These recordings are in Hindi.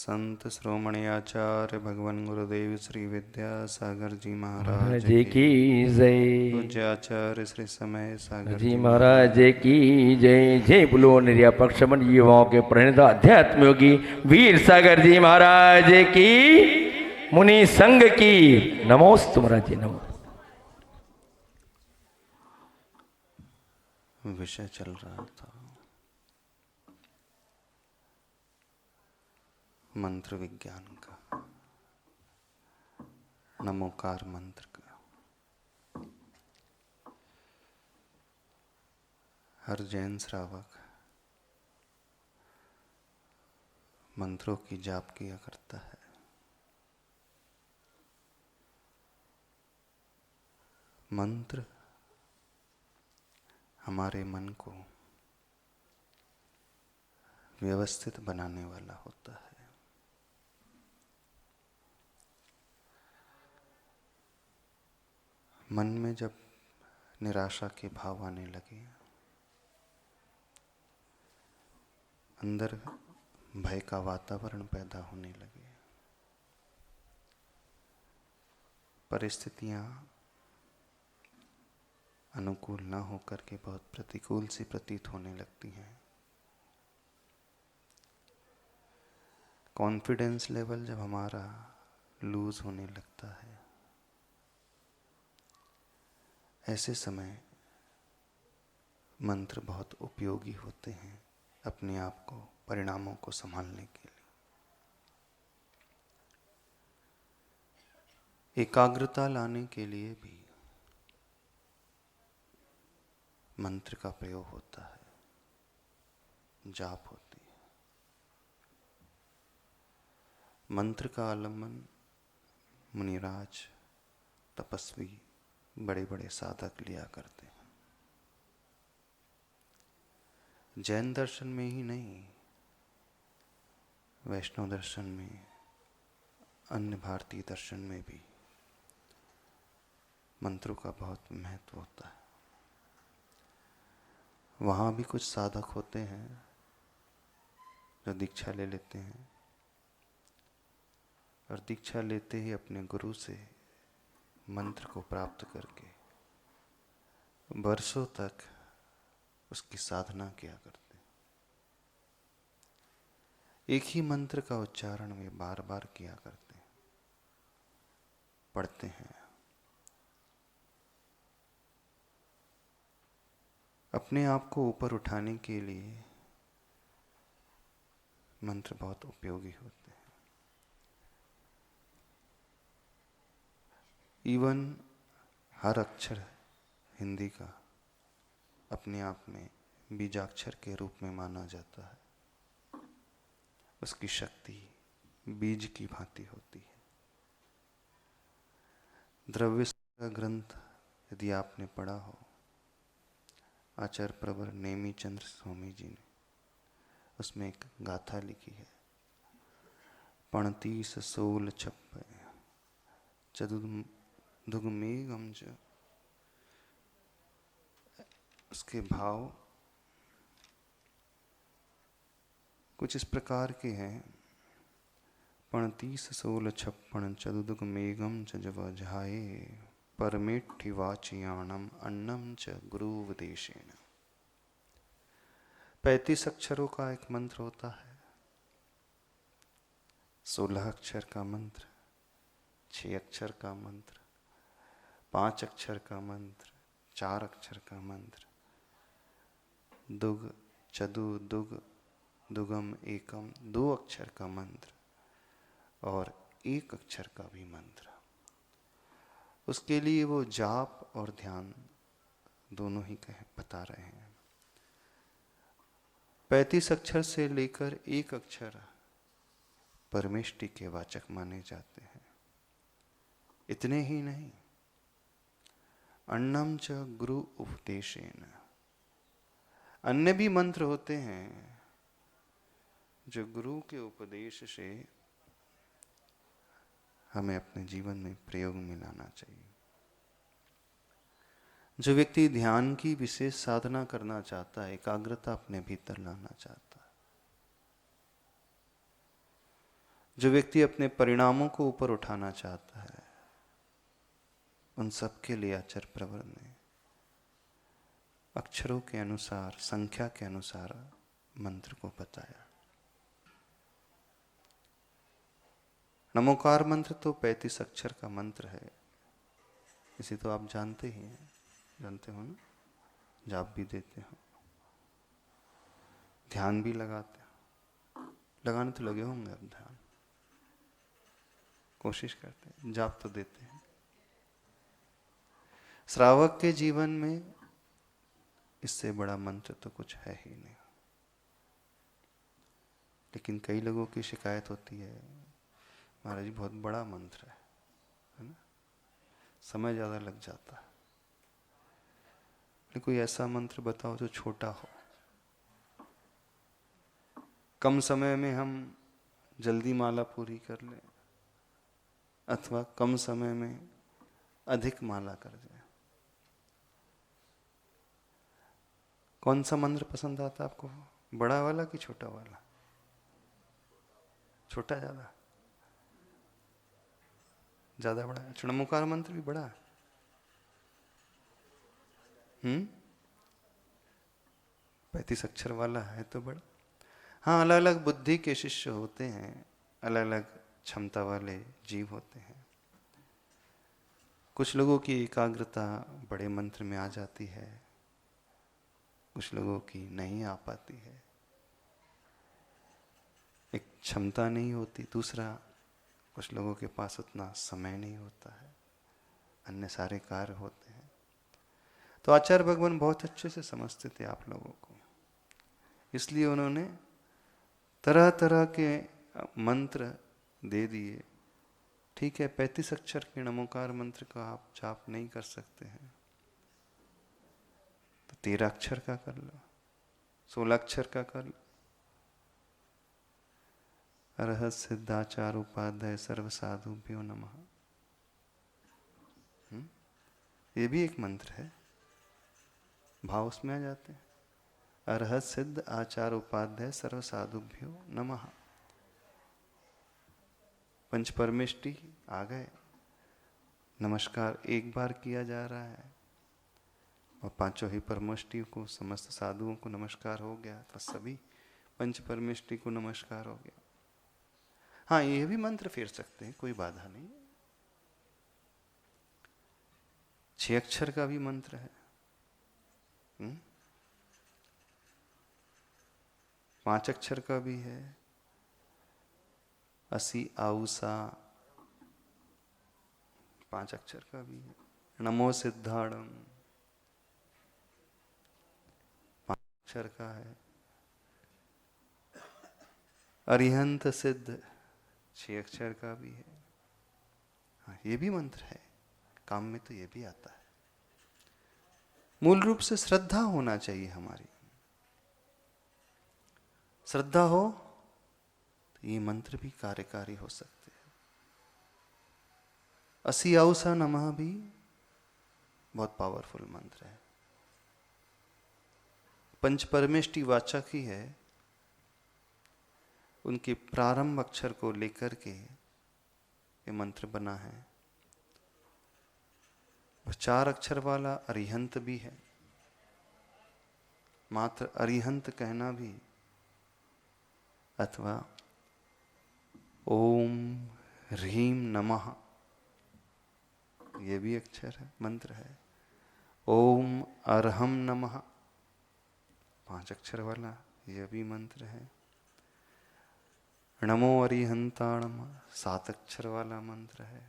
संत श्रोमणी आचार्य भगवान गुरुदेव श्री विद्यासागर जी महाराज की जय। पूज्य आचार्य श्री समय सागर जी महाराज की जय। जय बोलो निरपेक्ष मन युवाओं के प्रणीत अध्यात्म योगी वीर सागर जी महाराज की, मुनि संघ की नमोस्तु महाराज जी नमो। विषय चल रहा था मंत्र विज्ञान का, नमोकार मंत्र का। हर जैन श्रावक मंत्रों की जाप किया करता है। मंत्र हमारे मन को व्यवस्थित बनाने वाला होता है। मन में जब निराशा के भाव आने लगे, अंदर भय का वातावरण पैदा होने लगे, परिस्थितियां अनुकूल न होकर के बहुत प्रतिकूल सी प्रतीत होने लगती हैं, कॉन्फिडेंस लेवल जब हमारा लूज होने लगता है, ऐसे समय मंत्र बहुत उपयोगी होते हैं अपने आप को, परिणामों को संभालने के लिए। एकाग्रता लाने के लिए भी मंत्र का प्रयोग होता है, जाप होती है। मंत्र का आलम्बन मुनिराज, तपस्वी, बड़े बड़े साधक लिया करते हैं। जैन दर्शन में ही नहीं, वैष्णव दर्शन में, अन्य भारतीय दर्शन में भी मंत्रों का बहुत महत्व होता है। वहाँ भी कुछ साधक होते हैं जो दीक्षा ले लेते हैं और दीक्षा लेते ही अपने गुरु से मंत्र को प्राप्त करके वर्षों तक उसकी साधना किया करते हैं। एक ही मंत्र का उच्चारण वे बार बार किया करते हैं, पढ़ते हैं। अपने आप को ऊपर उठाने के लिए मंत्र बहुत उपयोगी होते हैं। इवन हर अक्षर हिंदी का अपने आप में बीजाक्षर के रूप में माना जाता है। उसकी शक्ति बीज की भांति होती है। द्रव्य का ग्रंथ यदि आपने पढ़ा हो, आचार्य प्रवर नेमी चंद्र स्वामी जी ने उसमें एक गाथा लिखी है, 35 सोल छप्पे चतुर्दुग मेघम च। उसके भाव कुछ इस प्रकार के हैं, 35 सोल छप्पन चतुर्दुग मेघम च जब जाए परमेठि वाचियाणम अन्नम च गुरुवदेशेन। 35 अक्षरों का एक मंत्र होता है, 16 अक्षर का मंत्र, 6 अक्षर का मंत्र, 5 अक्षर का मंत्र, 4 अक्षर का मंत्र, दुग चतु दुग दुगम एकम 2 अक्षर का मंत्र और 1 अक्षर का भी मंत्र। उसके लिए वो जाप और ध्यान दोनों ही बता रहे हैं। 35 अक्षर से लेकर 1 अक्षर परमेष्टि के वाचक माने जाते हैं। इतने ही नहीं, अन्नम च गुरु उपदेशेन, अन्य भी मंत्र होते हैं जो गुरु के उपदेश से हमें अपने जीवन में प्रयोग में लाना चाहिए। जो व्यक्ति ध्यान की विशेष साधना करना चाहता है, एकाग्रता अपने भीतर लाना चाहता है, जो व्यक्ति अपने परिणामों को ऊपर उठाना चाहता है, उन सब के लिए आचार्य प्रवर ने अक्षरों के अनुसार, संख्या के अनुसार मंत्र को बताया। नमोकार मंत्र तो 35 अक्षर का मंत्र है, इसे तो आप जानते ही हैं, जानते हो ना, जाप भी देते हो, ध्यान भी लगाते हो, लगाने तो लगे होंगे अब, ध्यान कोशिश करते हैं, जाप तो देते हैं। श्रावक के जीवन में इससे बड़ा मंत्र तो कुछ है ही नहीं। लेकिन कई लोगों की शिकायत होती है, महाराज जी बहुत बड़ा मंत्र है ना, समय ज़्यादा लग जाता है। लेकिन कोई ऐसा मंत्र बताओ जो छोटा हो, कम समय में हम जल्दी माला पूरी कर लें, अथवा कम समय में अधिक माला कर जाए। कौन सा मंत्र पसंद आता है आपको, बड़ा वाला कि छोटा वाला? छोटा ज़्यादा, ज़्यादा बड़ा है। नमोकार मंत्र भी बड़ा है। 35 अक्षर वाला है तो बड़ा। हाँ, अलग अलग बुद्धि के शिष्य होते हैं, अलग अलग क्षमता वाले जीव होते हैं। कुछ लोगों की एकाग्रता बड़े मंत्र में आ जाती है, कुछ लोगों की नहीं आ पाती है। एक क्षमता नहीं होती, दूसरा कुछ लोगों के पास उतना समय नहीं होता है, अन्य सारे कार्य होते हैं। तो आचार्य भगवान बहुत अच्छे से समझते थे आप लोगों को, इसलिए उन्होंने तरह तरह के मंत्र दे दिए। ठीक है, 35 अक्षर के नमोकार मंत्र का आप जाप नहीं कर सकते हैं तो 13 अक्षर का कर लो, 16 अक्षर का कर लो। अरहत सिद्धाचार उपाध्याय सर्व साधुभ्यो नमः, ये भी एक मंत्र है, भाव उसमें आ जाते हैं। अरहत सिद्ध आचार उपाध्याय सर्व साधुभ्यो नमः। पंच परमेष्टि आ गए, नमस्कार एक बार किया जा रहा है, और पांचों ही परमेष्टियों को, समस्त साधुओं को नमस्कार हो गया, तो सभी पंच परमेष्टि को नमस्कार हो गया। हाँ, ये भी मंत्र फेर सकते हैं, कोई बाधा नहीं। 6 अक्षर का भी मंत्र है, 5 अक्षर का भी है, 80 आउसा 5 अक्षर का भी है, नमो सिद्धाणम 5 अक्षर का है, अरिहंत सिद्ध 6 अक्षर का भी है। हाँ, ये भी मंत्र है, काम में तो ये भी आता है। मूल रूप से श्रद्धा होना चाहिए हमारी, श्रद्धा हो तो ये मंत्र भी कार्यकारी हो सकते हैं। 80 आउसा नमः भी बहुत पावरफुल मंत्र है, पंच परमेष्टि वाचक ही है, उनके प्रारंभ अक्षर को लेकर के ये मंत्र बना है। और 4 अक्षर वाला अरिहंत भी है, मात्र अरिहंत कहना भी, अथवा ओम ह्रीम नमः, ये भी अक्षर है, मंत्र है। ओम अरहम नमः 5 अक्षर वाला, यह भी मंत्र है। नमो अरिहंताणम 7 अक्षर वाला मंत्र है।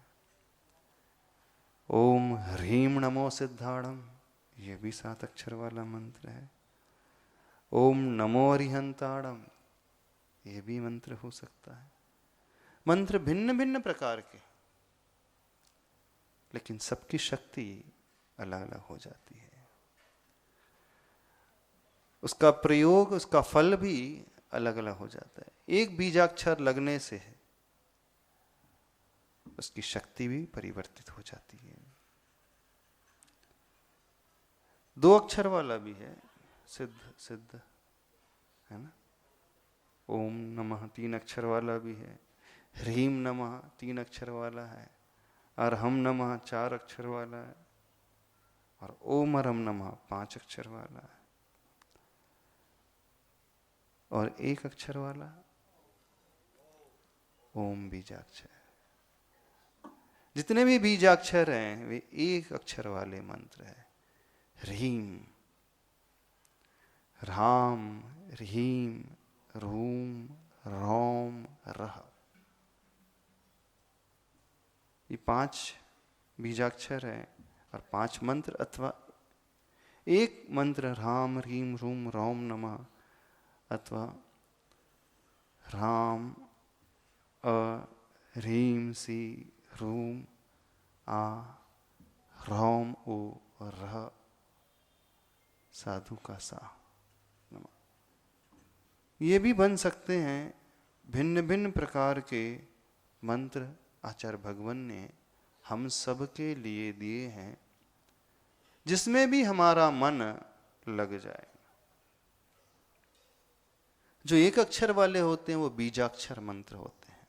ओम ह्रीम नमो सिद्धाणम, यह भी 7 अक्षर वाला मंत्र है। ओम नमो अरिहंताणम, यह भी मंत्र हो सकता है। मंत्र भिन्न भिन्न प्रकार के, लेकिन सबकी शक्ति अलग अलग हो जाती है, उसका प्रयोग, उसका फल भी अलग अलग हो जाता है। एक बीजाक्षर लगने से उसकी शक्ति भी परिवर्तित हो जाती है। 2 अक्षर वाला भी है, सिद्ध सिद्ध है ना, ओम नमः 3 अक्षर वाला भी है, ह्रीम नमः 3 अक्षर वाला है, अरहम नमः 4 अक्षर वाला है, और ओम अरहम नमः 5 अक्षर वाला है, और 1 अक्षर वाला ओम बीजाक्षर। जितने भी बीजाक्षर हैं वे 1 अक्षर वाले मंत्र हैं। ह्रीम, राम, ह्रीम, रूम, रोम, रह, ये 5 बीजाक्षर हैं और 5 मंत्र, अथवा 1 मंत्र राम ह्रीम रूम रोम नमः, अथवा राम अ ह्रीम सी रूम आ रोम ओ रह साधु का सा नमः। ये भी बन सकते हैं भिन्न भिन्न प्रकार के मंत्र आचार्य भगवान ने हम सब के लिए दिए हैं, जिसमें भी हमारा मन लग जाए। जो 1 अक्षर वाले होते हैं वो बीजाक्षर मंत्र होते हैं,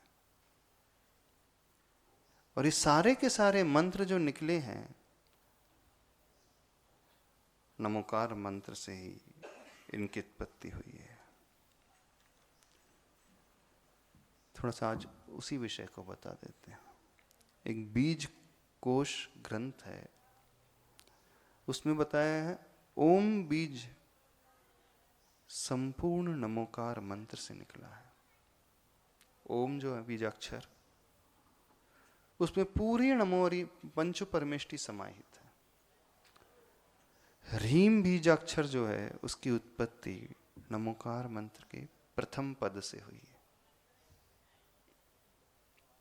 और ये सारे के सारे मंत्र जो निकले हैं नमोकार मंत्र से ही इनकी उत्पत्ति हुई है। थोड़ा सा आज उसी विषय को बता देते हैं। एक बीज कोश ग्रंथ है, उसमें बताया है ओम बीज संपूर्ण नमोकार मंत्र से निकला है। ओम जो है बीजाक्षर, उसमें पूरी नमोरी पंच परमेष्टि समाहित है। ह्रीम बीजाक्षर जो है उसकी उत्पत्ति नमोकार मंत्र के प्रथम पद से हुई है।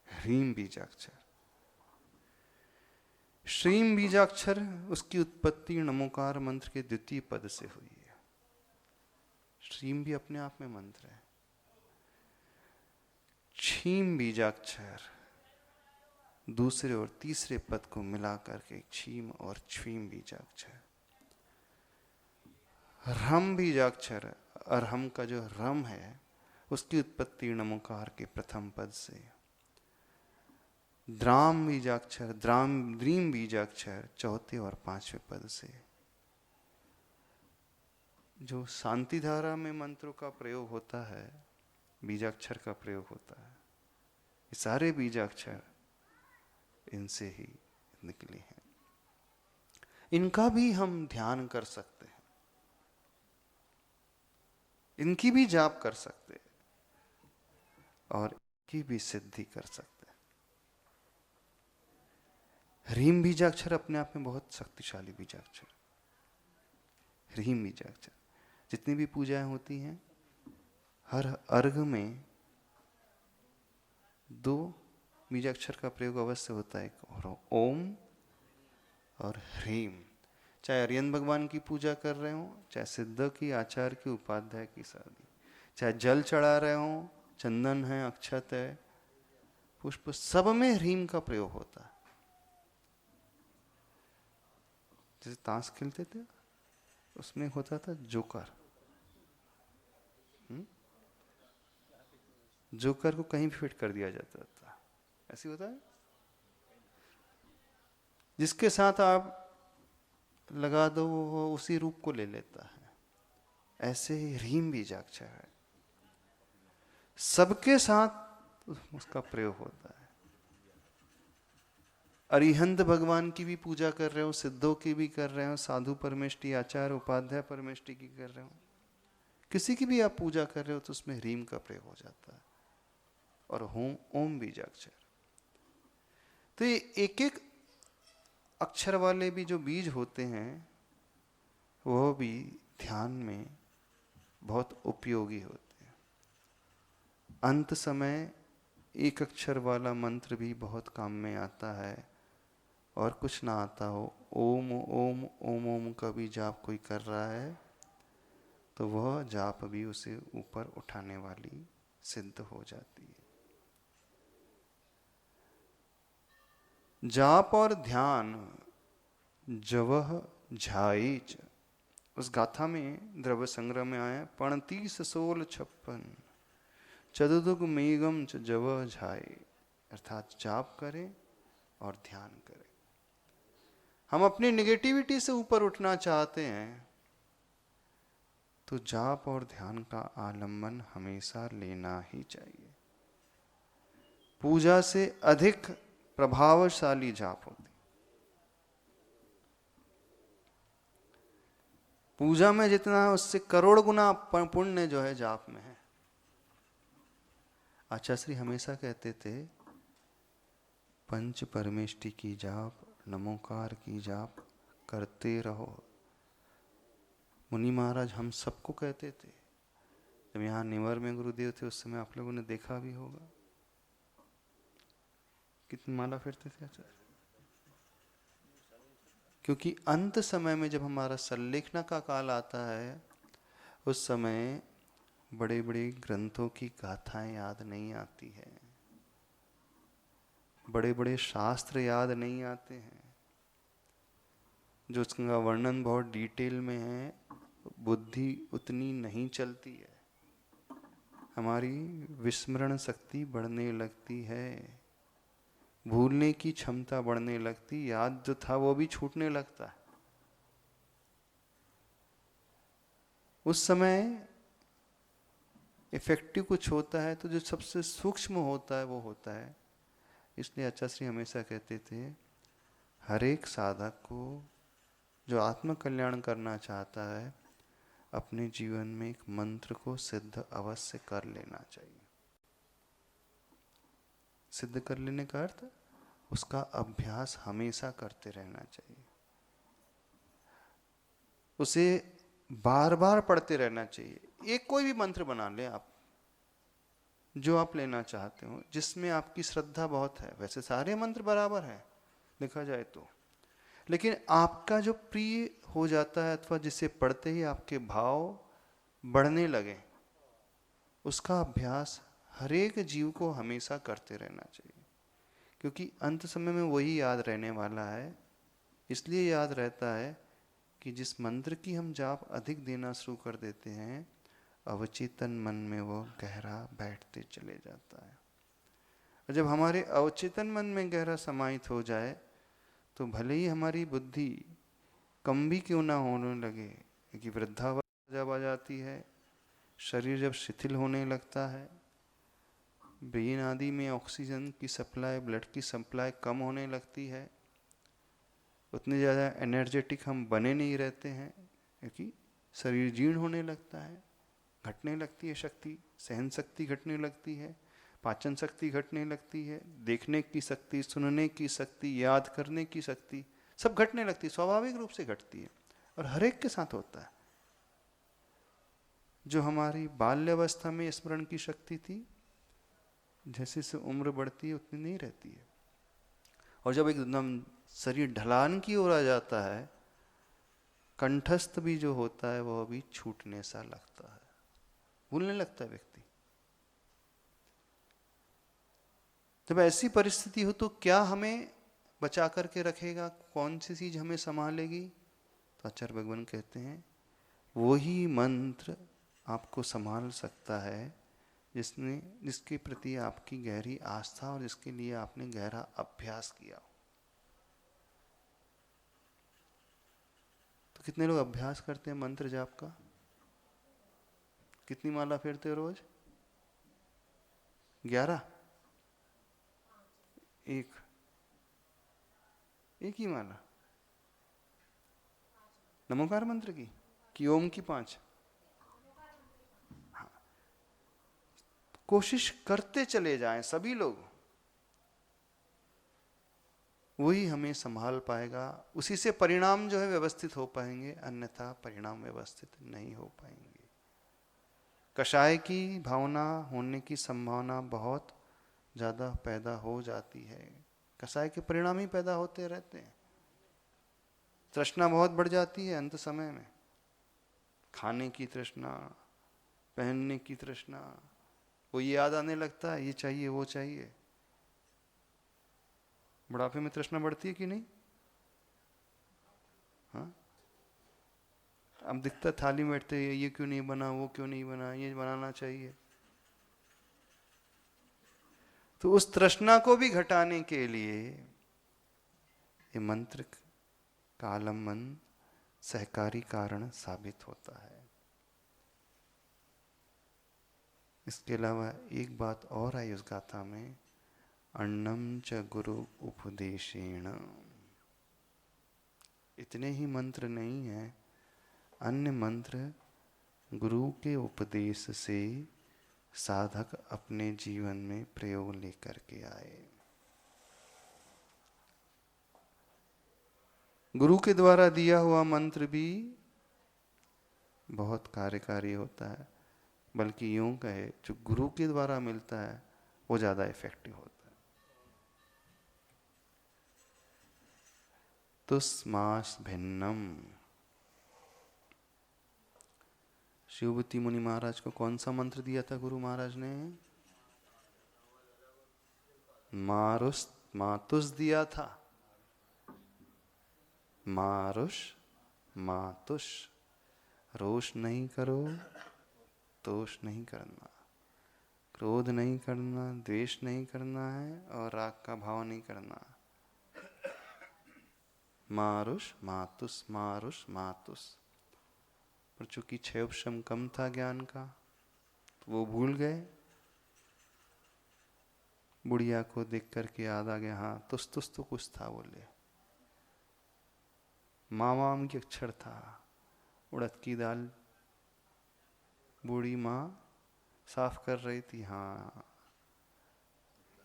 ह्रीम बीजाक्षर। श्रीम बीजाक्षर, उसकी उत्पत्ति नमोकार मंत्र के द्वितीय पद से हुई है। श्रीम भी अपने आप में मंत्र है। क्षीम बीजाक्षर, दूसरे और तीसरे पद को मिलाकर के क्षीम और क्षीम बीजाक्षर। रम बीजाक्षर, अरहम का जो रम है उसकी उत्पत्ति नमोकार के प्रथम पद से। द्राम बीजाक्षर, द्रीम बीजाक्षर चौथे और 5वें पद से। जो शांति धारा में मंत्रों का प्रयोग होता है, बीजाक्षर का प्रयोग होता है, ये सारे बीजाक्षर इनसे ही निकले हैं। इनका भी हम ध्यान कर सकते हैं, इनकी भी जाप कर सकते हैं, और इनकी भी सिद्धि कर सकते हैं। ह्रीम बीजाक्षर अपने आप में बहुत शक्तिशाली बीजाक्षर। ह्रीम बीजाक्षर, जितनी भी पूजाएं होती हैं, हर अर्घ में 2 बीजाक्षर का प्रयोग अवश्य होता है, और ओम और ह्रीम। चाहे अरियन भगवान की पूजा कर रहे हो, चाहे सिद्ध की, आचार्य की, उपाध्याय की शादी, चाहे जल चढ़ा रहे हो, चंदन है, अक्षत है, पुष्प, सब में ह्रीम का प्रयोग होता है। जैसे ताश खेलते थे उसमें होता था जोकर। जोकर को कहीं भी फिट कर दिया जाता था, ऐसे होता है। जिसके साथ आप लगा दो वो उसी रूप को ले लेता है। ऐसे ही ह्रीम बीजाक्षर है, सबके साथ उसका प्रयोग होता है। अरिहंत भगवान की भी पूजा कर रहे हो, सिद्धों की भी कर रहे हो, साधु परमेष्टि, आचार्य उपाध्याय परमेष्टि की कर रहे हो, किसी की भी आप पूजा कर रहे हो तो उसमें ह्रीम का प्रयोग हो जाता है। और ओम बीजाक्षर, तो ये एक एक अक्षर वाले भी जो बीज होते हैं वो भी ध्यान में बहुत उपयोगी होते हैं। अंत समय 1 अक्षर वाला मंत्र भी बहुत काम में आता है, और कुछ ना आता हो, ओम ओम ओम ओम का भी जाप कोई कर रहा है तो वह जाप भी उसे ऊपर उठाने वाली सिद्ध हो जाती है। जाप और ध्यान जवह झाइच, उस गाथा में द्रव्य संग्रह में आया 35 16 56, चतुर्दुग मेघम च जव झाए, अर्थात जाप करें और ध्यान करें। हम अपनी निगेटिविटी से ऊपर उठना चाहते हैं तो जाप और ध्यान का आलंबन हमेशा लेना ही चाहिए। पूजा से अधिक प्रभावशाली जाप होती। पूजा में जितना है उससे करोड़ गुना पुण्य जो है जाप में है। आचार्य श्री हमेशा कहते थे पंच परमेष्टि की जाप, नमोकार की जाप करते रहो। मुनि महाराज हम सबको कहते थे। जब यहाँ निवर में गुरुदेव थे उस समय आप लोगों ने देखा भी होगा कितनी माला फिरते थे आचार्य। क्योंकि अंत समय में जब हमारा संलेखना का काल आता है उस समय बड़े बड़े ग्रंथों की गाथाएं याद नहीं आती है, बड़े बड़े शास्त्र याद नहीं आते हैं, जो उसका वर्णन बहुत डिटेल में है, बुद्धि उतनी नहीं चलती है, हमारी विस्मरण शक्ति बढ़ने लगती है, भूलने की क्षमता बढ़ने लगती, याद जो था वो भी छूटने लगता है। उस समय इफेक्टिव कुछ होता है तो जो सबसे सूक्ष्म होता है वो होता है। इसलिए आचार्य श्री हमेशा कहते थे हर एक साधक को जो आत्म कल्याण करना चाहता है अपने जीवन में एक मंत्र को सिद्ध अवश्य कर लेना चाहिए। सिद्ध कर लेने का अर्थ उसका अभ्यास हमेशा करते रहना चाहिए, उसे बार बार पढ़ते रहना चाहिए। एक कोई भी मंत्र बना ले आप, जो आप लेना चाहते हो, जिसमें आपकी श्रद्धा बहुत है। वैसे सारे मंत्र बराबर हैं देखा जाए तो, लेकिन आपका जो प्रिय हो जाता है अथवा जिसे पढ़ते ही आपके भाव बढ़ने लगे, उसका अभ्यास हर एक जीव को हमेशा करते रहना चाहिए। क्योंकि अंत समय में वही याद रहने वाला है। इसलिए याद रहता है कि जिस मंत्र की हम जाप अधिक देना शुरू कर देते हैं, अवचेतन मन में वो गहरा बैठते चले जाता है। और जब हमारे अवचेतन मन में गहरा समाहित हो जाए तो भले ही हमारी बुद्धि कम भी क्यों ना होने लगे, क्योंकि वृद्धावस्था जब आ जाती है, शरीर जब शिथिल होने लगता है, ब्रेन आदि में ऑक्सीजन की सप्लाई, ब्लड की सप्लाई कम होने लगती है, उतने ज़्यादा एनर्जेटिक हम बने नहीं रहते हैं, क्योंकि शरीर जीर्ण होने लगता है, घटने लगती है शक्ति, सहन शक्ति घटने लगती है, पाचन शक्ति घटने लगती है, देखने की शक्ति, सुनने की शक्ति, याद करने की शक्ति सब घटने लगती है, स्वाभाविक रूप से घटती है। और हर एक के साथ होता है। जो हमारी बाल्यावस्था में स्मरण की शक्ति थी, जैसे से उम्र बढ़ती है उतनी नहीं रहती है। और जब एकदम शरीर ढलान की ओर आ जाता है, कंठस्थ भी जो होता है वह भी छूटने सा लगता है, भूलने लगता है व्यक्ति। जब ऐसी परिस्थिति हो तो क्या हमें बचा करके रखेगा, कौन सी चीज हमें संभालेगी? तो आचार्य भगवान कहते हैं वही मंत्र आपको संभाल सकता है जिसके प्रति आपकी गहरी आस्था और जिसके लिए आपने गहरा अभ्यास किया हो। तो कितने लोग अभ्यास करते हैं मंत्र जाप का? कितनी माला फेरते हो रोज? 11? एक ही माला नमोकार मंत्र की कि ओम की 5? हाँ, कोशिश करते चले जाएं सभी लोग, वही हमें संभाल पाएगा, उसी से परिणाम जो है व्यवस्थित हो पाएंगे, अन्यथा परिणाम व्यवस्थित नहीं हो पाएंगे। कषाय की भावना होने की संभावना बहुत ज़्यादा पैदा हो जाती है। कषाय के परिणाम ही पैदा होते रहते हैं। तृष्णा बहुत बढ़ जाती है अंत समय में, खाने की तृष्णा, पहनने की तृष्णा, वो ये याद आने लगता है ये चाहिए वो चाहिए। बुढ़ापे में तृष्णा बढ़ती है कि नहीं? हाँ, अब दिखता थाली में बैठते ये क्यों नहीं बना, वो क्यों नहीं बना, ये बनाना चाहिए। तो उस तृष्णा को भी घटाने के लिए ये मंत्र का आलम्बन सहकारी कारण साबित होता है। इसके अलावा एक बात और आई उस गाथा में, अन्नम च गुरु उपदेशेण। इतने ही मंत्र नहीं है, अन्य मंत्र गुरु के उपदेश से साधक अपने जीवन में प्रयोग लेकर के आए। गुरु के द्वारा दिया हुआ मंत्र भी बहुत कार्यकारी होता है, बल्कि यूं कहे जो गुरु के द्वारा मिलता है वो ज्यादा इफेक्टिव होता है। तुस्मास भिन्नम। शिवभूति मुनि महाराज को कौन सा मंत्र दिया था गुरु महाराज ने? मातुस दिया था। मारुष मातुष। रोष नहीं करो, तोष नहीं करना, क्रोध नहीं करना, द्वेष नहीं करना है और राग का भाव नहीं करना। मारुष मातुस, मारुष मातुस। पर चूंकि क्षयोपशम कम था ज्ञान का तो वो भूल गए। बुढ़िया को देख करके याद आ गया, हाँ तुस तुस तो कुछ था बोले। माम की अक्षर था, उड़द की दाल बूढ़ी माँ साफ कर रही थी। हाँ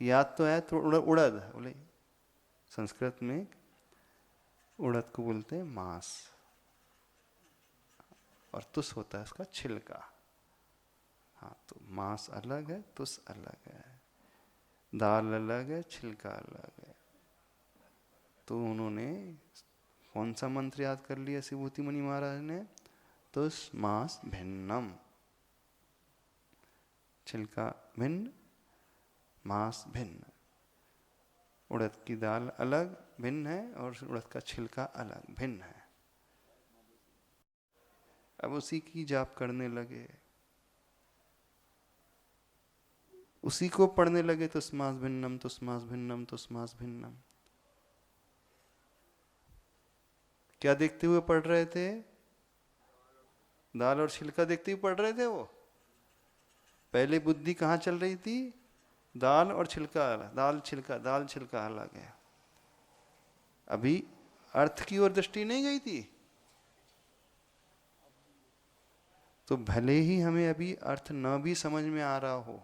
याद तो है, तो उड़द बोले। संस्कृत में उड़द को बोलते हैं मांस, और तुस होता है उसका छिलका। हाँ तो मांस अलग है, तुस अलग है, दाल अलग है, छिलका अलग है। तो उन्होंने कौन सा मंत्र याद कर लिया शिवभूति मुनि महाराज ने? तुस मांस भिन्नम। छिलका भिन्न, मांस भिन्न। उड़द की दाल अलग भिन्न है और उड़द का छिलका अलग भिन्न है। अब उसी की जाप करने लगे, उसी को पढ़ने लगे। तुस्मास भिन्नम, तुस्मास भिन्नम, तुस्मास भिन्नम। क्या देखते हुए पढ़ रहे थे? दाल और छिलका देखते हुए पढ़ रहे थे वो। पहले बुद्धि कहाँ चल रही थी? दाल और छिलका अलग, दाल छिलका, दाल छिलका अलग है। अभी अर्थ की ओर दृष्टि नहीं गई थी। तो भले ही हमें अभी अर्थ न भी समझ में आ रहा हो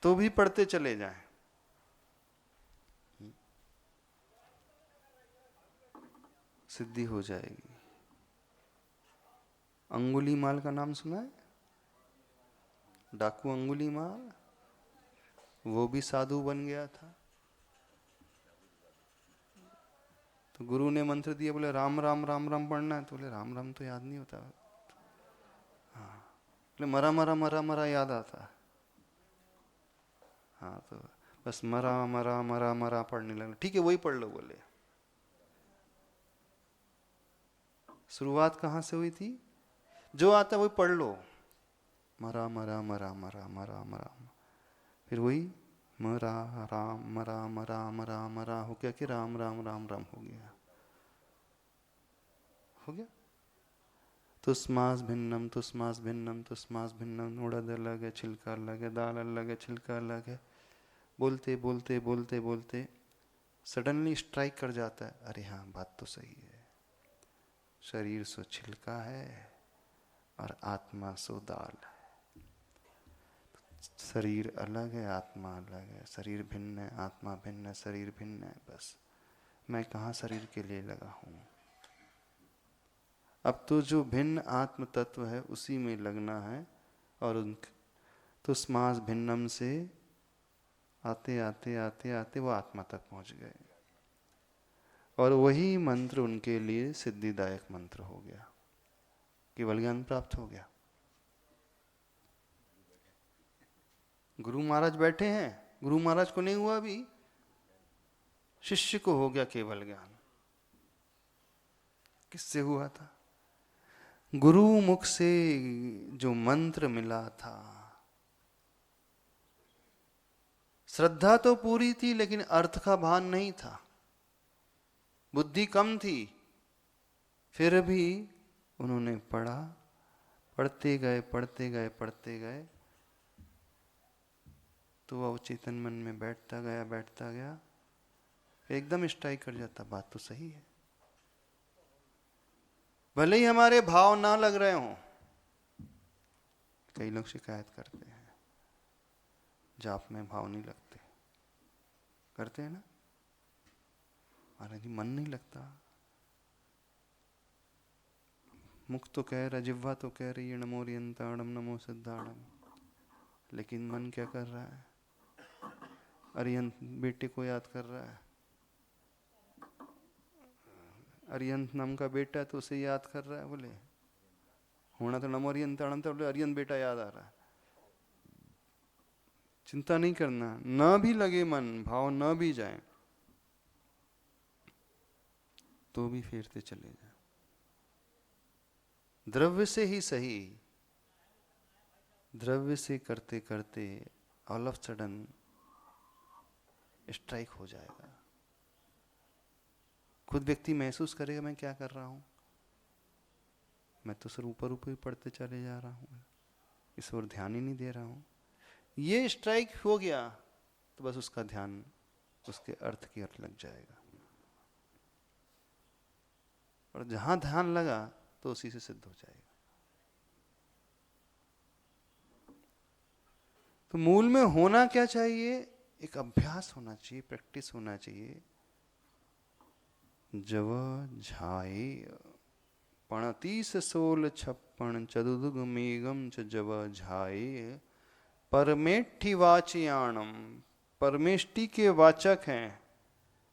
तो भी पढ़ते चले जाएं। सिद्धि हो जाएगी। अंगुलीमाल का नाम सुना है? डाकू अंगुलीमाल, वो भी साधु बन गया था। तो गुरु ने मंत्र दिया, बोले राम राम राम राम पढ़ना है। तो बोले राम राम तो याद नहीं होता। हाँ बोले मरा मरा मरा मरा याद आता। हाँ तो बस मरा मरा मरा मरा पढ़ने लगे। ठीक है वही पढ़ लो बोले। शुरुआत कहाँ से हुई थी? जो आता वही पढ़ लो। मरा मरा मरा मरा मरा मरा, फिर वही मरा राम मरा मरा मरा मरा हो गया कि राम राम राम राम हो गया। हो गया। तुस्मास भिन्नम, तुस्मास भिन्नम, तुस्मास भिन्नम। उड़द अलग है, छिलका अलग है, दाल अलग है, छिलका अलग है। बोलते बोलते बोलते बोलते सडनली स्ट्राइक कर जाता है, अरे हाँ बात तो सही है। शरीर सो छिलका है और आत्मा सो दाल है। शरीर अलग है, आत्मा अलग है। शरीर भिन्न है, आत्मा भिन्न है, शरीर भिन्न है। बस मैं कहाँ शरीर के लिए लगा हूँ। अब तो जो भिन्न आत्म तत्व है उसी में लगना है। और उनके तो स्मास भिन्नम से आते आते आते आते वो आत्मा तक पहुँच गए। और वही मंत्र उनके लिए सिद्धिदायक मंत्र हो गया, केवल ज्ञान प्राप्त हो गया। गुरु महाराज बैठे हैं, गुरु महाराज को नहीं हुआ अभी, शिष्य को हो गया केवल ज्ञान। किससे हुआ था? गुरु मुख से जो मंत्र मिला था श्रद्धा तो पूरी थी लेकिन अर्थ का भान नहीं था, बुद्धि कम थी। फिर भी उन्होंने पढ़ा, पढ़ते गए पढ़ते गए पढ़ते गए, तो वह चेतन मन में बैठता गया, एकदम स्ट्राइक कर जाता, बात तो सही है। भले ही हमारे भाव ना लग रहे हों। कई लोग शिकायत करते हैं जाप में भाव नहीं लगते, करते हैं ना, महाराज जी मन नहीं लगता। मुख तो कह रहा, जिह्वा तो कह रही है नमो अरिहंताणम नमो सिद्धाणम, लेकिन मन क्या कर रहा है? अरिहंत बेटे को याद कर रहा है। अरिहंत नाम का बेटा है तो उसे याद कर रहा है। बोले होना तो नमो अरिहंताणम था, बोले अरिहंत बेटा याद आ रहा है। चिंता नहीं करना, न भी लगे मन, भाव न भी जाए तो भी फेरते चले जाए। द्रव्य से ही सही, द्रव्य से करते करते ऑल ऑफ सडन स्ट्राइक हो जाएगा। खुद व्यक्ति महसूस करेगा मैं क्या कर रहा हूं, मैं तो सिर्फ ऊपर ऊपर ही पढ़ते चले जा रहा हूं, इस ओर ध्यान ही नहीं दे रहा हूं। ये स्ट्राइक हो गया तो बस उसका ध्यान उसके अर्थ की ओर लग जाएगा, और जहां ध्यान लगा तो उसी से सिद्ध हो जाएगा। तो मूल में होना क्या चाहिए? एक अभ्यास होना चाहिए, प्रैक्टिस होना चाहिए। जव झाए पणतीस सोल छप्पन चतुर्दुग मेघम च जव झाए परमेष्ठि वाचयाणम, परमेष्टि के वाचक हैं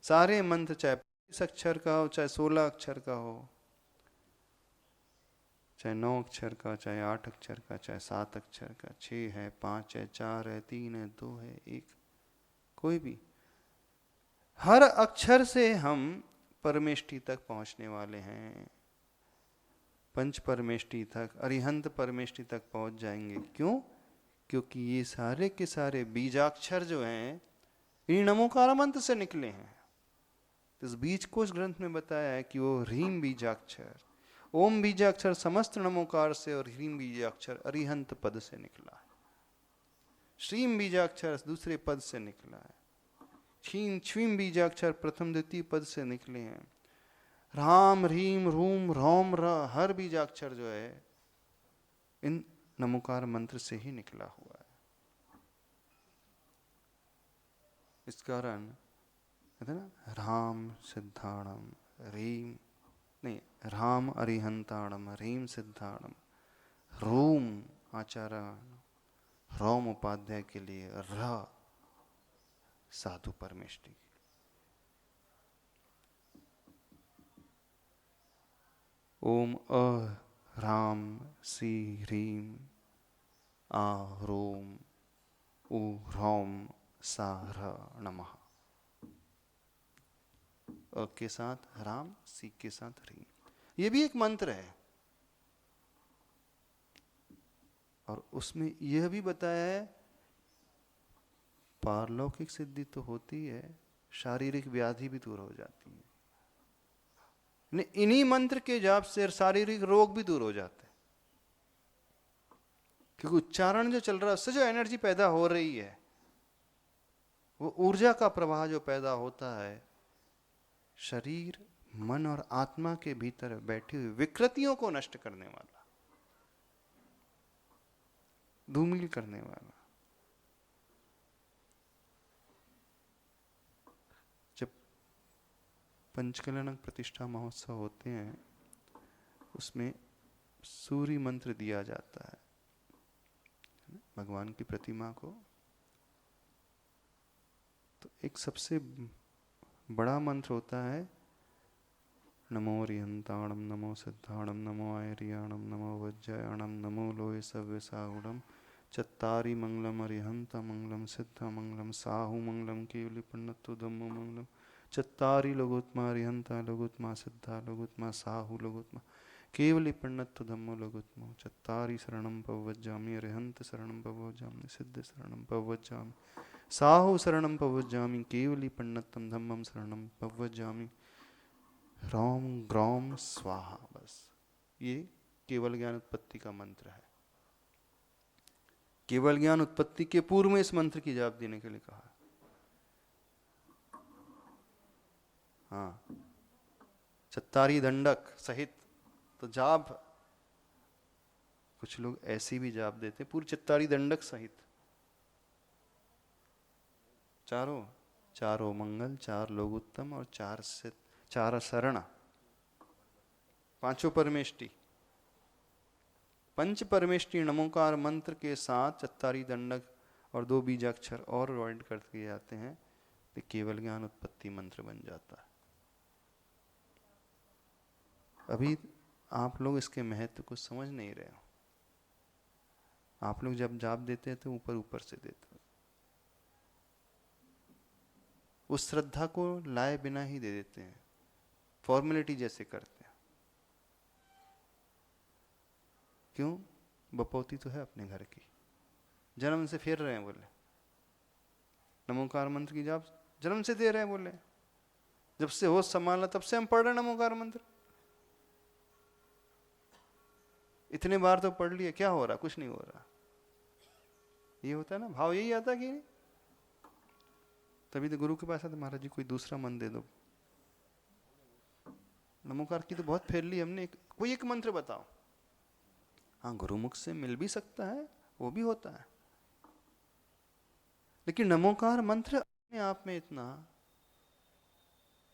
सारे मंत्र, चाहे 25 अक्षर का हो, चाहे 16 अक्षर का हो, चाहे 9 अक्षर का, चाहे 8 अक्षर का, चाहे 7 अक्षर का, 6 है, 5 है, 4 है, 3 है, 2 है, 1, कोई भी, हर अक्षर से हम परमेष्टि तक पहुंचने वाले हैं। पंच परमेष्टि तक, अरिहंत परमेष्टि तक पहुंच जाएंगे। क्यों? क्योंकि ये सारे के सारे बीजाक्षर जो हैं इन नमोकार मंत्र से निकले हैं। तो इस बीज को इस ग्रंथ में बताया है कि वो ह्रीम बीजाक्षर, ओम बीजाक्षर समस्त नमोकार से, और ह्रीम बीजाक्षर अरिहंत पद से निकला है। श्रीम बीजाक्षर दूसरे पद से निकला है। छीम छीम बीजाक्षर प्रथम द्वितीय पद से निकले हैं। राम ह्रीम रूम रोम र, हर बीजाक्षर जो है इन नमोकार मंत्र से ही निकला हुआ है। इस कारण है ना, राम सिद्धाणम रीम नहीं, राम अरिहंताणम रीम सिद्धाणम, रूम आचार्य रोम उपाध्याय के लिए, र साधु परमेष्टि। ओम अ राम सी ह्रीम आ रोम उ रोम सा र नमः। अ के साथ राम, सी के साथ ह्रीम, ये भी एक मंत्र है। और उसमें यह भी बताया है पारलौकिक सिद्धि तो होती है, शारीरिक व्याधि भी दूर हो जाती है। इन्हीं मंत्र के जाप से शारीरिक रोग भी दूर हो जाते हैं, क्योंकि उच्चारण जो चल रहा है उससे जो एनर्जी पैदा हो रही है, वो ऊर्जा का प्रवाह जो पैदा होता है, शरीर मन और आत्मा के भीतर बैठी हुई विकृतियों को नष्ट करने वाला, धूमिल करने वाला। जब पंचकलनक प्रतिष्ठा महोत्सव होते हैं उसमें सूर्य मंत्र दिया जाता है भगवान की प्रतिमा को। तो एक सबसे बड़ा मंत्र होता है नमो अरिहंताणम नमो सिद्धाणम नमो आयरियाणम नमो वज्रयाणम नमो लोहे सव्य साहुणम चत्तारी मंगलम अरिहंत मंगलम सिद्ध मंगलम साहु मंगलम केवली पन्नतु धम्मो मंगलम चत्तारी लघुत्मा अरिहंता लघुत्मा सिद्धा लघुत्मा साहु लघुत्मा। केवली पण्णत्तु धम्मो लघुत्तमो चत्तारि शरणं पवज्जामि अरिहन्त शरणं पवज्जामि सिद्ध शरणं पवज्जामि साहु शरणं पवज्जामि केवली पण्णत्तम धम्मम शरणं पवज्जामि ह्रौम ग्रौम स्वाहा। बस ये केवल ज्ञान उत्पत्ति का मंत्र है। केवल ज्ञान उत्पत्ति के पूर्व में इस मंत्र की जाप देने के लिए कहा। हाँ, चत्तारी दंडक सहित तो जाप, कुछ लोग ऐसी भी जाप देते पूरी चत्तारी दंडक सहित, चारों मंगल, 4 लोग उत्तम और 4 शरण, 5 परमेष्टि, पंच परमेष्टि नमोकार मंत्र के साथ चत्तारी दंडक और 2 बीजाक्षर और ऐड करते जाते हैं तो केवल ज्ञान उत्पत्ति मंत्र बन जाता है। अभी आप लोग इसके महत्व को समझ नहीं रहे हो। आप लोग जब जाप देते हैं तो ऊपर ऊपर से देते हो, उस श्रद्धा को लाए बिना ही दे देते हैं, फॉर्मेलिटी जैसे करते हैं। क्यों? बपौती तो है अपने घर की, जन्म से फेर रहे हैं बोले, नमोकार मंत्र की जाप जन्म से दे रहे हैं बोले, जब से होश संभाला तब से हम पढ़ रहे हैं नमोकार मंत्र। इतने बार तो पढ़ लिए, क्या हो रहा? कुछ नहीं हो रहा। ये होता है ना, भाव यही आता कि नहीं? तभी तो गुरु के पास आता, महाराज जी कोई दूसरा मन दे दो। नमोकार की तो बहुत फेर ली हमने, कोई एक मंत्र बताओ। हाँ, गुरुमुख से मिल भी सकता है, वो भी होता है, लेकिन नमोकार मंत्र अपने आप में इतना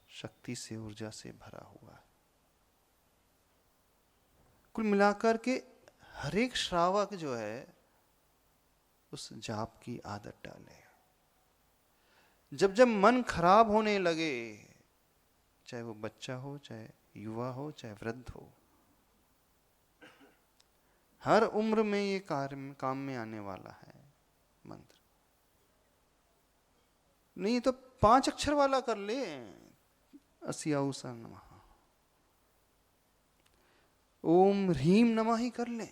शक्ति से, ऊर्जा से भरा हुआ है। कुल मिलाकर के हर एक श्रावक जो है उस जाप की आदत डाले। जब जब मन खराब होने लगे, चाहे वो बच्चा हो, चाहे युवा हो, चाहे वृद्ध हो, हर उम्र में ये काम में आने वाला है मंत्र। नहीं तो 5 अक्षर वाला कर ले, अस्याउसा नमः, ओम ह्रीम नमः ही कर ले,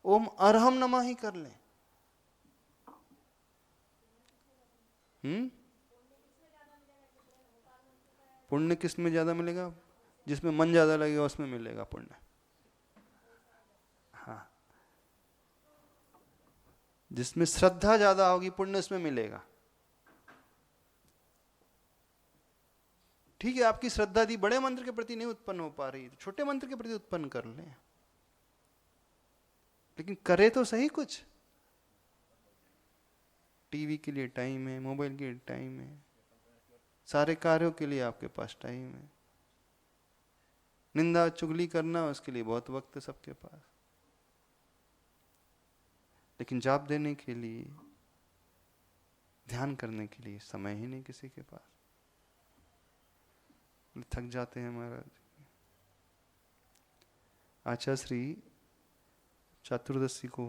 ओम अरहम नमः ही कर ले। पुण्य किस में ज्यादा मिलेगा? जिसमें मन ज्यादा लगेगा उसमें मिलेगा पुण्य। हाँ, जिसमें श्रद्धा ज्यादा होगी पुण्य उसमें मिलेगा। ठीक है, आपकी श्रद्धा दी बड़े मंत्र के प्रति नहीं उत्पन्न हो पा रही, तो छोटे मंत्र के प्रति उत्पन्न कर लें, लेकिन करे तो सही कुछ। टीवी के लिए टाइम है, मोबाइल के लिए टाइम है, सारे कार्यों के लिए आपके पास टाइम है। निंदा चुगली करना उसके लिए बहुत वक्त है सबके पास, लेकिन जाप देने के लिए, ध्यान करने के लिए समय ही नहीं किसी के पास। थक जाते हैं महाराज। आचार्य श्री चतुर्दशी को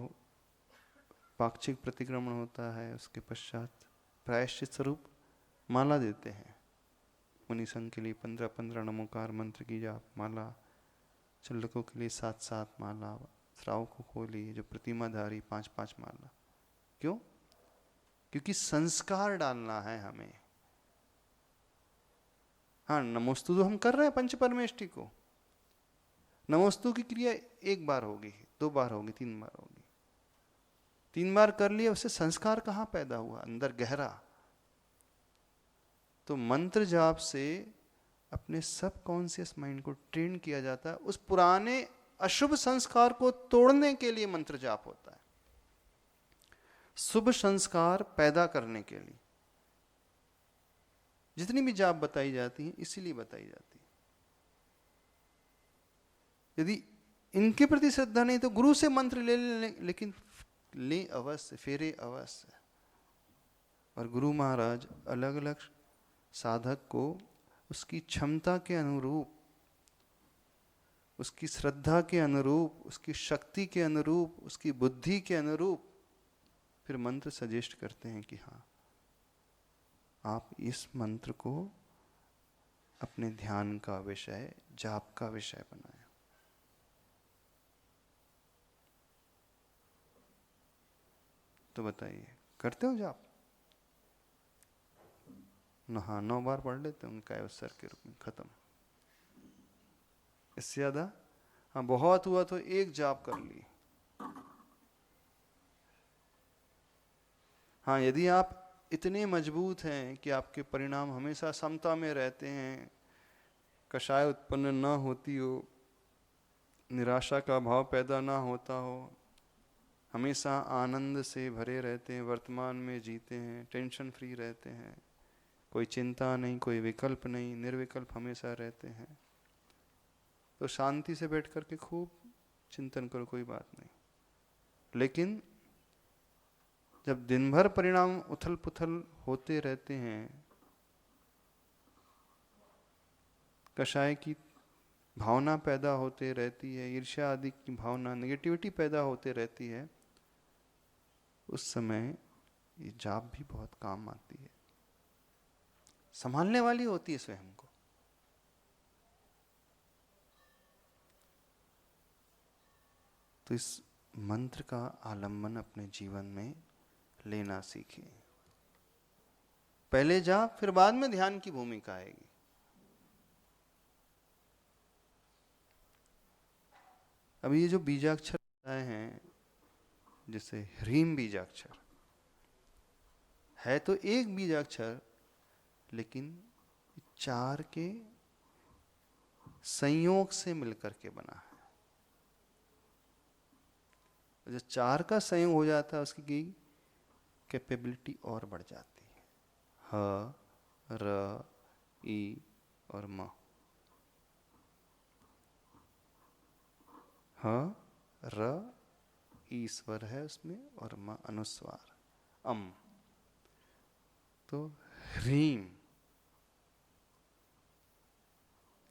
पाक्षिक प्रतिक्रमण होता है, उसके पश्चात प्रायश्चित स्वरूप माला देते हैं मुनि संघ के लिए। 15-15 नमोकार मंत्र की जाप माला, चल्लकों के लिए 7-7 माला, श्रावकों को लिए जो प्रतिमाधारी 5-5 माला। क्यों? क्योंकि संस्कार डालना है हमें। हाँ, नमोस्तु तो हम कर रहे हैं पंच परमेष्टि को। नमोस्तु की क्रिया 1 बार होगी, 2 बार होगी, 3 बार होगी। 3 बार कर लिया, उससे संस्कार कहाँ पैदा हुआ? अंदर गहरा। तो मंत्र जाप से अपने सब कॉन्शियस माइंड को ट्रेन किया जाता है। उस पुराने अशुभ संस्कार को तोड़ने के लिए मंत्र जाप होता है, शुभ संस्कार पैदा करने के लिए। जितनी भी जाप बताई जाती है इसीलिए बताई जाती है। यदि इनके प्रति श्रद्धा नहीं तो गुरु से मंत्र ले, लेकिन ले अवश्य, फेरे अवश्य। और गुरु महाराज अलग अलग साधक को उसकी क्षमता के अनुरूप, उसकी श्रद्धा के अनुरूप, उसकी शक्ति के अनुरूप, उसकी बुद्धि के अनुरूप फिर मंत्र सजेस्ट करते हैं कि हाँ, आप इस मंत्र को अपने ध्यान का विषय, जाप का विषय बनाएं। तो बताइए, करते हो जाप? हाँ, 9 बार पढ़ लेते होंगे कायोत्सर्ग के रूप में, खत्म। इससे ज्यादा? हाँ, बहुत हुआ तो एक जाप कर ली। हाँ, यदि आप इतने मजबूत हैं कि आपके परिणाम हमेशा समता में रहते हैं, कषाय उत्पन्न न होती हो, निराशा का भाव पैदा ना होता हो, हमेशा आनंद से भरे रहते हैं, वर्तमान में जीते हैं, टेंशन फ्री रहते हैं, कोई चिंता नहीं, कोई विकल्प नहीं, निर्विकल्प हमेशा रहते हैं, तो शांति से बैठ करके खूब चिंतन करो, कोई बात नहीं। लेकिन जब दिन भर परिणाम उथल पुथल होते रहते हैं, कषाय की भावना पैदा होते रहती है, ईर्ष्या आदि की भावना, नेगेटिविटी पैदा होते रहती है, उस समय ये जाप भी बहुत काम आती है, संभालने वाली होती है स्वयं को। तो इस मंत्र का आलंबन अपने जीवन में लेना सीखें। पहले जाप, फिर बाद में ध्यान की भूमिका आएगी। अब ये जो बीजाक्षर आए हैं, जैसे ह्रीम बीजाक्षर है तो एक बीजाक्षर, लेकिन 4 के संयोग से मिलकर के बना है। जब 4 का संयोग हो जाता है, उसकी कैपेबिलिटी और बढ़ जाती है। ह, र, ई और म। ह, र, ई स्वर है उसमें और म अनुस्वार, अम। तो ह्रीम,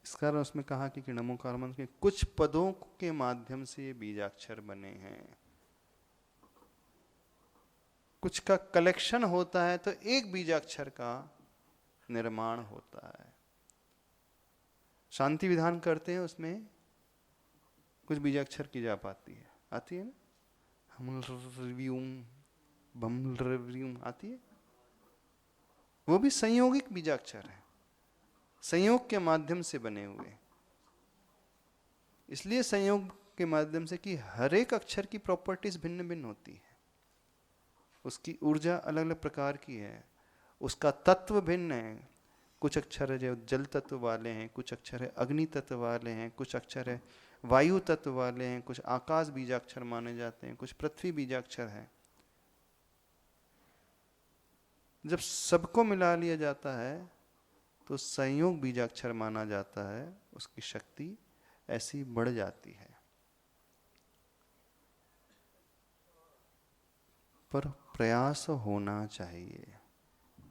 इस कारण उसमें कहा कि नमोकार मंत्र के कुछ पदों के माध्यम से ये बीजाक्षर बने हैं, कुछ का कलेक्शन होता है तो एक बीजाक्षर का निर्माण होता है। शांति विधान करते हैं, उसमें कुछ बीजाक्षर की जाप आती है ना, हम रिव्यूम, बम रिव्यूम आती है, वो भी संयोगिक बीजाक्षर है, संयोग के माध्यम से बने हुए। इसलिए संयोग के माध्यम से कि हर एक अक्षर की प्रॉपर्टीज भिन्न भिन्न होती है, उसकी ऊर्जा अलग अलग प्रकार की है, उसका तत्व भिन्न है। कुछ अक्षर है जो जल तत्व वाले हैं, कुछ अक्षर है अग्नि तत्व वाले हैं, कुछ अक्षर है वायु तत्व वाले हैं, कुछ आकाश बीजाक्षर माने जाते हैं, कुछ पृथ्वी बीजाक्षर है। जब सबको मिला लिया जाता है तो संयोग बीजाक्षर माना जाता है, उसकी शक्ति ऐसी बढ़ जाती है। पर प्रयास होना चाहिए।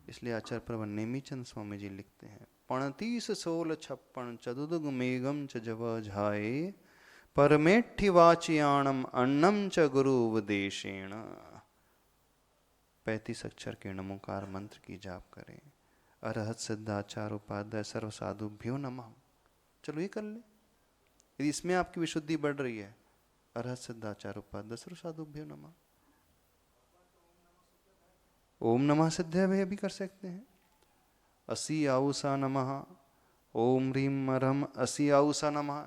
इसलिए आचार्य प्रवर नेमीचंद स्वामी जी लिखते हैं, 35 16 56 चतुर्दुग मेघम च जव झाए, परमेठि वाचियाणम अन्नम च गुरु उपदेशेण। 35 अक्षर के नमोकार मंत्र की जाप करें। अरहत सिद्धाचार उपाध्याय सर्व साधुभ्यो नमः। चलो ये कर ले, यदि इसमें आपकी विशुद्धि बढ़ रही है, अरहत सिद्धाचार उपाध्याय सर्व साधुभ्यो नमः। ओम नमः सिद्धाय भी कर सकते हैं। असी आउसा नमः, ओम ह्रीम रम असी आउसा नमः,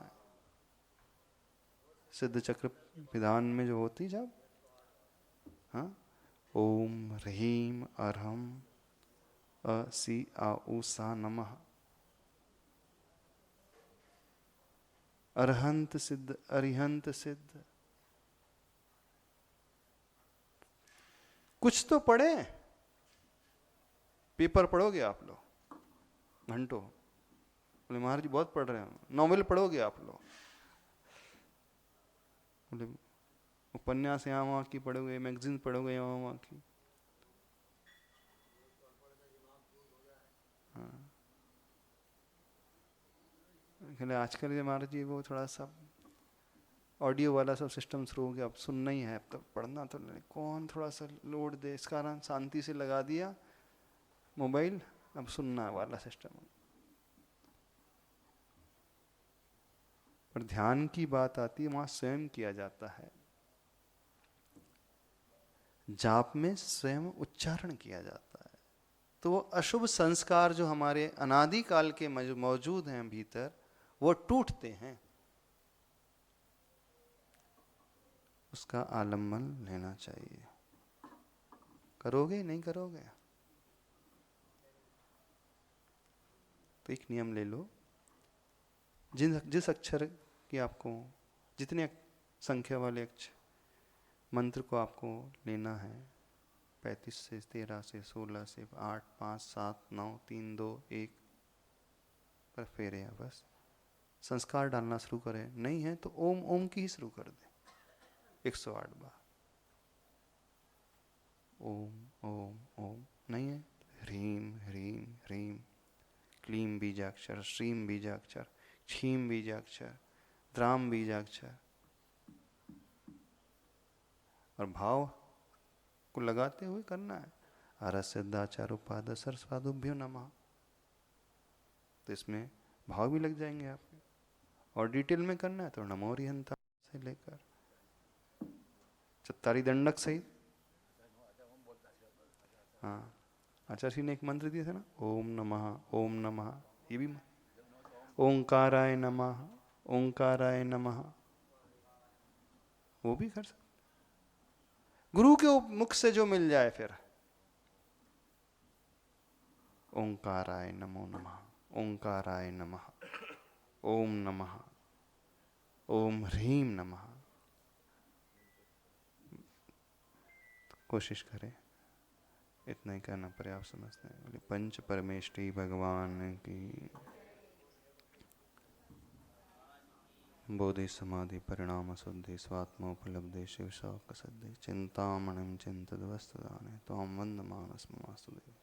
सिद्ध चक्र विधान में जो होती जब, हाँ, ओम ह्रीम अरहम असी आउसा नमः, अरहंत सिद्ध अरिहंत सिद्ध। कुछ तो पढ़े, पेपर पढ़ोगे आप लोग घंटों, बोले महाराज जी बहुत पढ़ रहे हैं। नॉवेल पढ़ोगे आप लोग, बोले उपन्यास यहाँ वहाँ की पढ़ोगे, मैगजीन पढ़ोगे यहाँ वहाँ की। हाँ, आजकल ये महाराज जी वो थोड़ा सा ऑडियो वाला सब सिस्टम शुरू हो गया, अब सुनना ही है, अब तक पढ़ना तो नहीं, कौन थोड़ा सा लोड दे, इस कारण शांति से लगा दिया मोबाइल, अब सुनना वाला सिस्टम। पर ध्यान की बात आती है, वहां स्वयं किया जाता है। जाप में स्वयं उच्चारण किया जाता है। तो वो अशुभ संस्कार जो हमारे अनादि काल के मौजूद हैं भीतर, वो टूटते हैं। उसका आलम्बन लेना चाहिए। करोगे नहीं करोगे? तो एक नियम ले लो, जिस अक्षर की आपको, जितने संख्या वाले अक्षर मंत्र को आपको लेना है, 35 से 13 से 16 से 8 5 7 9 3 2 1 पर फेरे, बस संस्कार डालना शुरू करें। नहीं है तो ओम ओम की ही शुरू कर दे 108 बार। ओम ओम ओम। नहीं है ह्रीम ह्रीम ह्रीम, क्लीम बीजाक्षर, श्रीम बीजाक्षर, क्षीम बीजाक्षर, द्राम बीजाक्षर, और भाव को लगाते हुए करना है। अरसिद्धाचार उपाद सरस्वादुभ्यो नमः। तो इसमें भाव भी लग जाएंगे आपके। और डिटेल में करना है तो नमो रिहंता से लेकर चत्तारी दंडक सहित। हाँ, आचार्य ने एक मंत्र दिया था ना, ओम नमः ओम नमः। ये भी ओंकाराय नमः ओंकाराय नमः, वो भी कर सकते। गुरु के मुख से जो मिल जाए फिर, ओंकाराय नमो नमः ओंकाराय नमः, ओम नमः, ओम ह्रीम नमः। तो कोशिश करें, इतना ही करना पर्याप्त समझते हैं। बोले पंच परमेष्ठी भगवान की। बोधि समाधि परिणाम शुद्धि स्वात्मोपलब्धि शिव शौक सिद्धि चिंतामणिम चिंतित वस्तुदाने त्वां वंदमानस्मि वासुदेव।